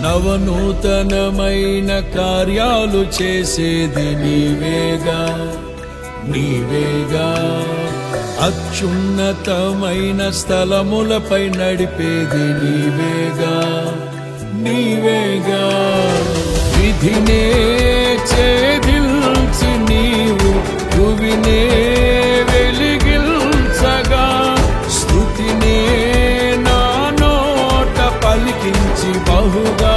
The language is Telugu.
నవనూతనమైన కార్యాలు చేసేది నీవేగా నీవేగా. అత్యున్నతమైన స్థలములపై నడిపేది నీవేగా నీవేగా. విధినే ఛేదించి నీవు భువినే వెలిగించగా, స్తుతినే నా నోట పలికించి బహుగా